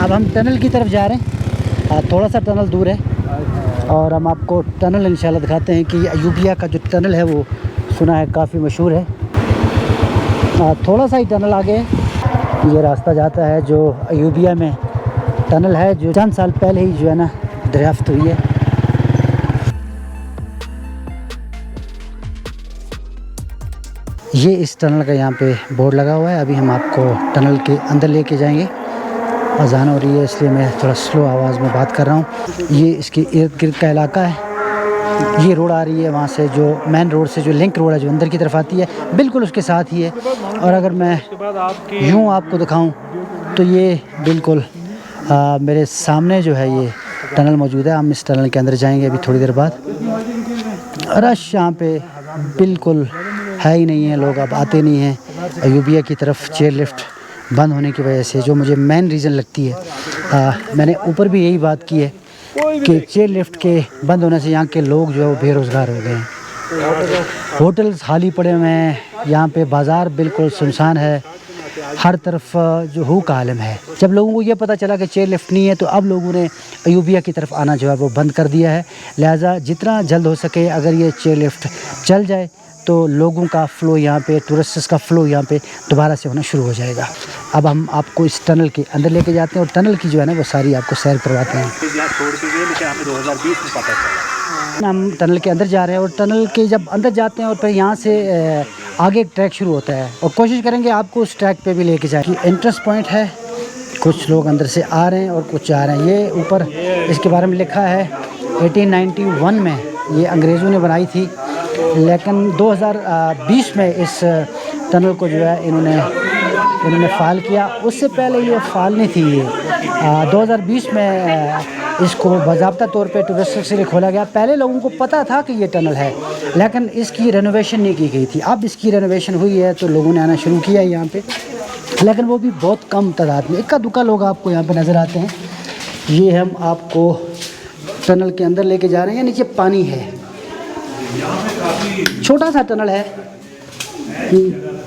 अब हम टनल की तरफ जा रहे हैं, थोड़ा सा टनल दूर है और हम आपको टनल इंशाल्लाह दिखाते हैं कि अयूबिया का जो टनल है वो सुना है काफ़ी मशहूर है। थोड़ा सा ही टनल आगे ये रास्ता जाता है जो अयूबिया में टनल है, जो चंद साल पहले ही जो है ना दरियाफ्त हुई है। ये इस टनल का यहाँ पे बोर्ड लगा हुआ है। अभी हम आपको टनल के अंदर लेके जाएंगे। अजान हो रही है इसलिए मैं थोड़ा स्लो आवाज़ में बात कर रहा हूँ। ये इसके इर्द गिर्द का इलाका है। ये रोड आ रही है वहाँ से, जो मेन रोड से जो लिंक रोड है जो अंदर की तरफ आती है, बिल्कुल उसके साथ ही है। और अगर मैं यूँ आपको दिखाऊँ तो ये बिल्कुल मेरे सामने जो है ये टनल मौजूद है। हम इस टनल के अंदर जाएंगे अभी थोड़ी देर बाद। रश यहाँ पे बिल्कुल है ही नहीं है, लोग अब आते नहीं हैं अयूबिया की तरफ चेयर लिफ्ट बंद होने की वजह से, जो मुझे मेन रीज़न लगती है। मैंने ऊपर भी यही बात की है कि चेयर लिफ्ट के बंद होने से यहाँ के लोग जो है वो बेरोज़गार हो गए हैं। होटल्स खाली पड़े हुए हैं, यहाँ पे बाज़ार बिल्कुल सुनसान है, हर तरफ जो हू का आलम है। जब लोगों को ये पता चला कि चेयर लिफ्ट नहीं है तो अब लोगों ने अयूबिया की तरफ आना जो है वो बंद कर दिया है। लिहाजा जितना जल्द हो सके अगर ये चेयर लिफ्ट चल जाए तो लोगों का फ़्लो यहाँ पे, टूरिस्ट्स का फ़्लो यहाँ पे दोबारा से होना शुरू हो जाएगा। अब हम आपको इस टनल के अंदर लेके जाते हैं और टनल की जो है ना वो सारी आपको सैर करवाते हैं। हम टनल के अंदर जा रहे हैं और टनल के जब अंदर जाते हैं और फिर यहाँ से आगे एक ट्रैक शुरू होता है और कोशिश करेंगे आपको उस ट्रैक पे भी लेके जाए। एंट्रेंस पॉइंट है, कुछ लोग अंदर से आ रहे हैं और कुछ जा रहे हैं। ये ऊपर इसके बारे में लिखा है 1891 में ये अंग्रेज़ों ने बनाई थी, लेकिन 2020 में इस टनल को जो है इन्होंने फ़ाल किया। उससे पहले ये फ़ाल नहीं थी। ये 2020 में इसको बाज़ाब्ता तौर पे टूरिस्ट के लिए खोला गया। पहले लोगों को पता था कि ये टनल है, लेकिन इसकी रेनोवेशन नहीं की गई थी। अब इसकी रेनोवेशन हुई है तो लोगों ने आना शुरू किया है यहाँ पे, लेकिन वो भी बहुत कम तादाद में, इक्का दुक्का लोग आपको यहाँ पे नज़र आते हैं। ये हम आपको टनल के अंदर लेके जा रहे हैं। नीचे पानी है, छोटा सा टनल है,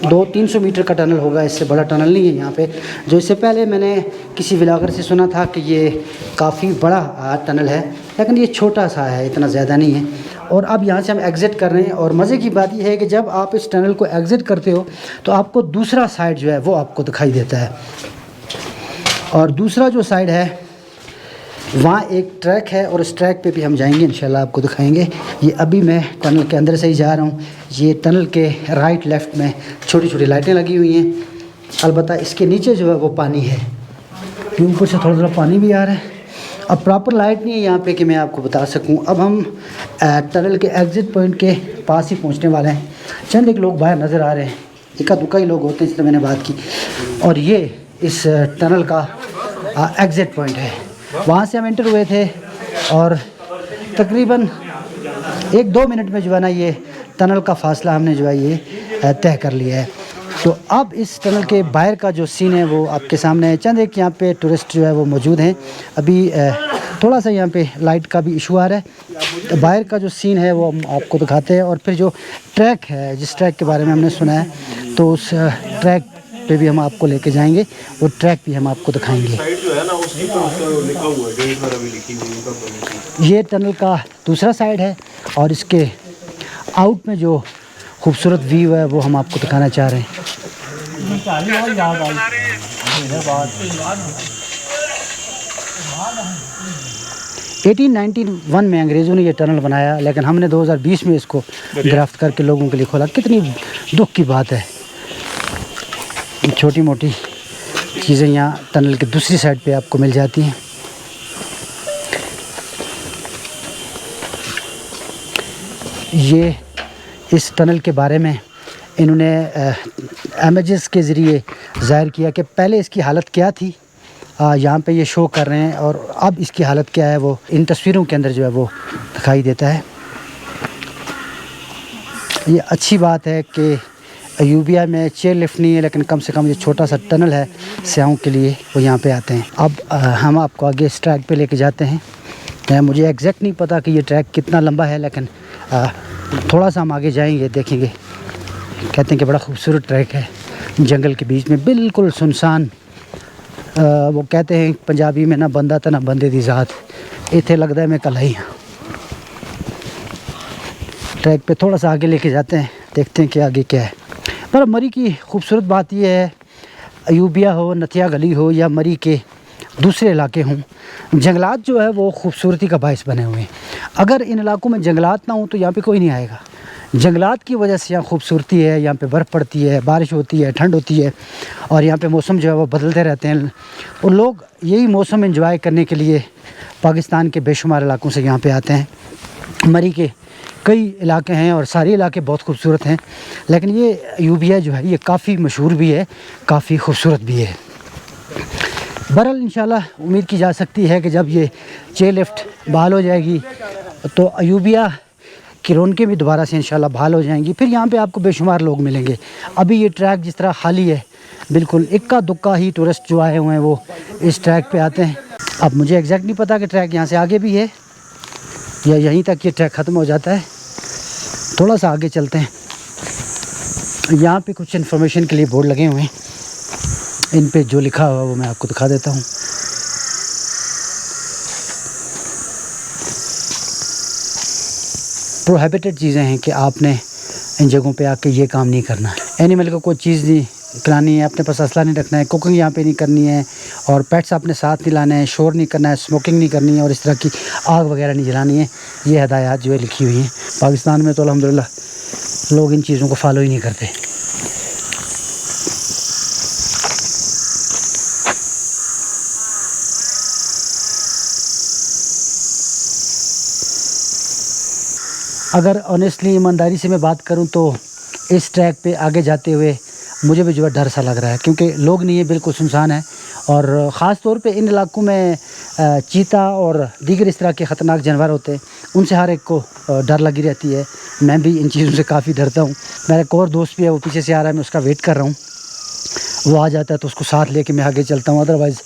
200-300 मीटर का टनल होगा, इससे बड़ा टनल नहीं है यहाँ पे। जो इससे पहले मैंने किसी व्लॉगर से सुना था कि ये काफ़ी बड़ा टनल है, लेकिन ये छोटा सा है, इतना ज़्यादा नहीं है। और अब यहाँ से हम एग्ज़िट कर रहे हैं और मज़े की बात यह है कि जब आप इस टनल को एग्ज़िट करते हो तो आपको दूसरा साइड जो है वो आपको दिखाई देता है। और दूसरा जो साइड है वहाँ एक ट्रैक है और इस ट्रैक पे भी हम जाएंगे, इंशाल्लाह आपको दिखाएंगे। ये अभी मैं टनल के अंदर से ही जा रहा हूँ। ये टनल के राइट लेफ़्ट में छोटी छोटी लाइटें लगी हुई हैं, अलबत्ता इसके नीचे जो है वो पानी है, कि ऊपर से थोड़ा थोड़ा पानी भी आ रहा है। अब प्रॉपर लाइट नहीं है यहाँ पे कि मैं आपको बता सकूँ। अब हम टनल के एग्ज़िट पॉइंट के पास ही पहुँचने वाले हैं। चंद एक लोग बाहर नज़र आ रहे हैं, इक्का दुक्का ही लोग होते हैं जिससे मैंने बात की। और ये इस टनल का एग्ज़िट पॉइंट है, वहाँ से हम एंटर हुए थे और तकरीबन 1-2 मिनट में जो है ना ये टनल का फ़ासला हमने जो है ये तय कर लिया है। तो अब इस टनल के बाहर का जो सीन है वो आपके सामने है। चंद एक यहाँ पे टूरिस्ट जो है वो मौजूद हैं। अभी थोड़ा सा यहाँ पे लाइट का भी इशू आ रहा है। तो बाहर का जो सीन है वो हम आपको दिखाते हैं और फिर जो ट्रैक है, जिस ट्रैक के बारे में हमने सुना है, तो उस ट्रैक पे भी हम आपको लेके जाएंगे और ट्रैक भी हम आपको दिखाएंगे। ये टनल का दूसरा साइड है और इसके आउट में जो खूबसूरत व्यू है वो हम आपको दिखाना चाह रहे हैं। 1891 में अंग्रेज़ों ने ये टनल बनाया, लेकिन हमने 2020 में इसको ड्राफ्ट करके लोगों के लिए खोला। कितनी दुख की बात है। छोटी मोटी चीज़ें यहाँ टनल के दूसरी साइड पे आपको मिल जाती हैं। ये इस टनल के बारे में इन्होंने इमेजेस के ज़रिए ज़ाहिर किया कि पहले इसकी हालत क्या थी। यहाँ पे ये शो कर रहे हैं और अब इसकी हालत क्या है वो इन तस्वीरों के अंदर जो है वो दिखाई देता है। ये अच्छी बात है कि अयूबिया में चेयर लिफ्ट नहीं है, लेकिन कम से कम ये छोटा सा टनल है, सयाहों के लिए वो यहाँ पे आते हैं। अब हम आपको आगे इस ट्रैक पे लेके जाते हैं। मुझे एग्जैक्ट नहीं पता कि ये ट्रैक कितना लंबा है, लेकिन थोड़ा सा हम आगे जाएंगे, देखेंगे। कहते हैं कि बड़ा खूबसूरत ट्रैक है, जंगल के बीच में बिल्कुल सुनसान वो कहते हैं पंजाबी में ना बंदा तो ना बंदे दी ज़ात, इतने लगता है मैं कल ही हाँ। ट्रैक पे थोड़ा सा आगे लेके जाते हैं, देखते हैं कि आगे क्या है। पर मरी की खूबसूरत बात यह है, अयूबिया हो, नथिया गली हो या मरी के दूसरे इलाके हों, जंगलात जो है वो खूबसूरती का बायस बने हुए हैं। अगर इन इलाकों में जंगलात ना हो तो यहाँ पे कोई नहीं आएगा। जंगलात की वजह से यहाँ खूबसूरती है, यहाँ पे बर्फ़ पड़ती है, बारिश होती है, ठंड होती है और यहाँ पे मौसम जो है वो बदलते रहते हैं। और लोग यही मौसम एंजॉय करने के लिए पाकिस्तान के बेशुमार इलाकों से यहाँ पे आते हैं। मरी के कई इलाके हैं और सारे इलाके बहुत खूबसूरत हैं, लेकिन ये अयूबिया जो है ये काफ़ी मशहूर भी है, काफ़ी खूबसूरत भी है। बहरहाल इंशाल्लाह उम्मीद की जा सकती है कि जब ये चेयर लिफ्ट बहाल हो जाएगी तो अयूबिया की रौनकें भी दोबारा से इंशाल्लाह बहाल हो जाएंगी। फिर यहाँ पे आपको बेशुमार लोग मिलेंगे। अभी ये ट्रैक जिस तरह खाली है, बिल्कुल इक्का दुक्का ही टूरिस्ट जो आए हुए हैं वो इस ट्रैक पे आते हैं। अब मुझे एग्जैक्ट नहीं पता कि ट्रैक यहाँ से आगे भी है या यहीं तक ये ट्रैक ख़त्म हो जाता है। थोड़ा सा आगे चलते हैं। यहाँ पे कुछ इन्फॉर्मेशन के लिए बोर्ड लगे हुए हैं, इन पे जो लिखा हुआ वो मैं आपको दिखा देता हूँ। प्रोहिबिटेड चीज़ें हैं कि आपने इन जगहों पे आके ये काम नहीं करना है। एनिमल को कोई चीज़ नहीं खिलानी है, अपने पास असला नहीं रखना है, कुकिंग यहाँ पे नहीं करनी है और पेट्स अपने साथ नहीं लाना है, शोर नहीं करना है, स्मोकिंग नहीं करनी है और इस तरह की आग वगैरह नहीं जलानी है। ये हदायत जो है लिखी हुई हैं। पाकिस्तान में तो अल्हम्दुलिल्लाह लोग इन चीज़ों को फॉलो ही नहीं करते। अगर ऑनेस्टली ईमानदारी से मैं बात करूं तो इस ट्रैक पे आगे जाते हुए मुझे भी जो है डर सा लग रहा है, क्योंकि लोग नहीं है, बिल्कुल सुनसान है और ख़ास तौर पे इन इलाकों में चीता और दीगर इस तरह के ख़तरनाक जानवर होते हैं, उनसे हर एक को डर लगी रहती है। मैं भी इन चीज़ों से काफ़ी डरता हूँ। मेरा एक और दोस्त भी है, वो पीछे से आ रहा है, मैं उसका वेट कर रहा हूँ। वो आ जाता है तो उसको साथ लेके मैं आगे चलता हूँ, अदरवाइज़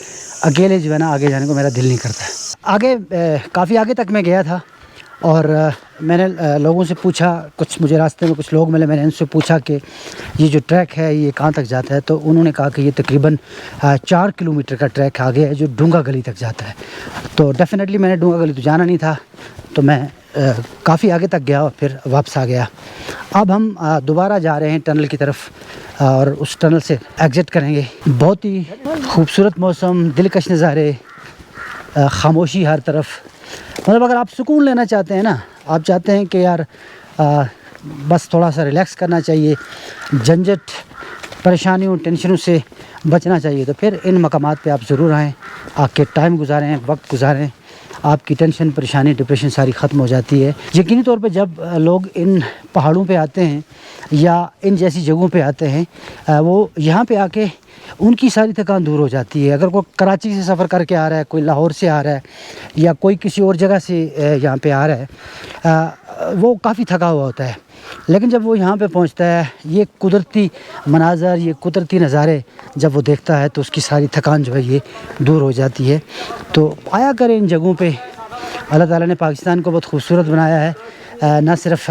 अकेले जो है ना आगे जाने को मेरा दिल नहीं करता। आगे काफ़ी आगे तक मैं गया था और मैंने लोगों से पूछा, कुछ मुझे रास्ते में कुछ लोग मिले, मैंने उनसे पूछा कि ये जो ट्रैक है ये कहाँ तक जाता है, तो उन्होंने कहा कि ये तकरीबन 4 किलोमीटर का ट्रैक आगे है जो डूंगा गली तक जाता है। तो डेफ़िनेटली मैंने डूंगा गली तो जाना नहीं था, तो मैं काफ़ी आगे तक गया और फिर वापस आ गया। अब हम दोबारा जा रहे हैं टनल की तरफ और उस टनल से एग्ज़िट करेंगे। बहुत ही खूबसूरत मौसम, दिलकश नज़ारे, खामोशी हर तरफ। मतलब अगर आप सुकून लेना चाहते हैं ना, आप चाहते हैं कि यार बस थोड़ा सा रिलैक्स करना चाहिए, झंझट परेशानियों टेंशनों से बचना चाहिए, तो फिर इन मकामात पे आप ज़रूर आएँ, आके टाइम गुजारें, वक्त गुजारें। आपकी टेंशन परेशानी डिप्रेशन सारी ख़त्म हो जाती है। यकीनी तौर पे जब लोग इन पहाड़ों पे आते हैं या इन जैसी जगहों पे आते हैं, वो यहाँ पे आके उनकी सारी थकान दूर हो जाती है। अगर कोई कराची से सफ़र करके आ रहा है, कोई लाहौर से आ रहा है या कोई किसी और जगह से यहाँ पे आ रहा है, वो काफ़ी थका हुआ होता है, लेकिन जब वो यहाँ पे पहुँचता है, ये कुदरती मनाज़र, ये कुदरती नज़ारे जब वो देखता है तो उसकी सारी थकान जो है ये दूर हो जाती है। तो आया करें इन जगहों पे। अल्लाह ताला ने पाकिस्तान को बहुत खूबसूरत बनाया है। न सिर्फ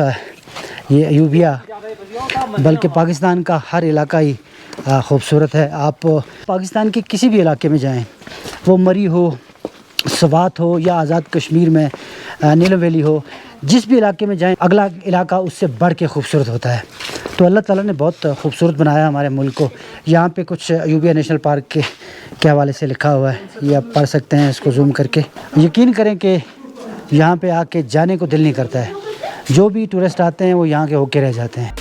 ये अयूबिया बल्कि पाकिस्तान का हर इलाका ही खूबसूरत है। आप पाकिस्तान के किसी भी इलाके में जाएं, वो मरी हो, स्वात हो या आज़ाद कश्मीर में नीलम वैली हो, जिस भी इलाके में जाएं, अगला इलाका उससे बढ़ के खूबसूरत होता है। तो अल्लाह ताला ने बहुत खूबसूरत बनाया हमारे मुल्क को। यहाँ पे कुछ अयूबिया नेशनल पार्क के हवाले से लिखा हुआ है, ये आप पढ़ सकते हैं इसको जूम करके। यकीन करें कि यहाँ पे आके जाने को दिल नहीं करता है। जो भी टूरिस्ट आते हैं वो यहाँ के होके रह जाते हैं।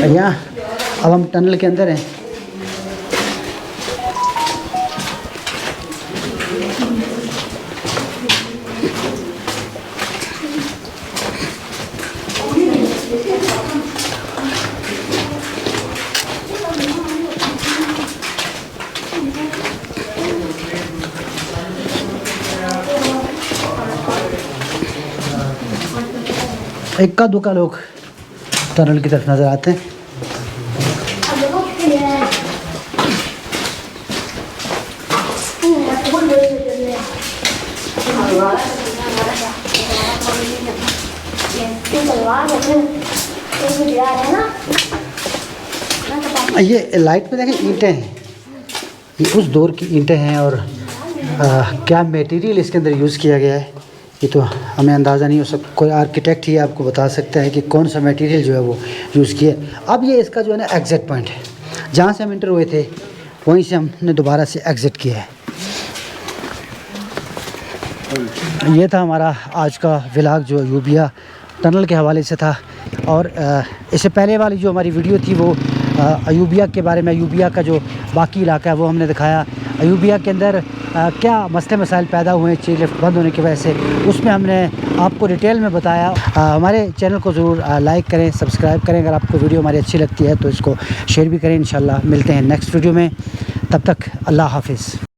यहाँ अब हम टनल के अंदर हैं। इक्का दुक्का लोग टनल की तरफ नज़र आते हैं। ये लाइट में देखें ईंटें हैं, ये उस दौर की ईंटें हैं और क्या मटेरियल इसके अंदर यूज़ किया गया है ये तो हमें अंदाज़ा नहीं हो सकता। कोई आर्किटेक्ट ही आपको बता सकता है कि कौन सा मटेरियल जो है वो यूज़ किया। अब ये इसका जो है ना एग्ज़िट पॉइंट है, जहाँ से हम इंटर हुए थे वहीं से हमने दोबारा से एग्ज़िट किया है। ये था हमारा आज का व्लॉग जो अयूबिया टनल के हवाले से था। और इससे पहले वाली जो हमारी वीडियो थी वो अयूबिया के बारे में, अयूबिया का जो बाकी इलाका है वो हमने दिखाया। अयूबिया के अंदर क्या मसले मसाइल पैदा हुए चेयर लिफ्ट बंद होने की वजह से, उसमें हमने आपको डिटेल में बताया। हमारे चैनल को ज़रूर लाइक करें, सब्सक्राइब करें। अगर आपको वीडियो हमारी अच्छी लगती है तो इसको शेयर भी करें। इंशाल्लाह मिलते हैं नेक्स्ट वीडियो में, तब तक अल्लाह हाफ़िज़।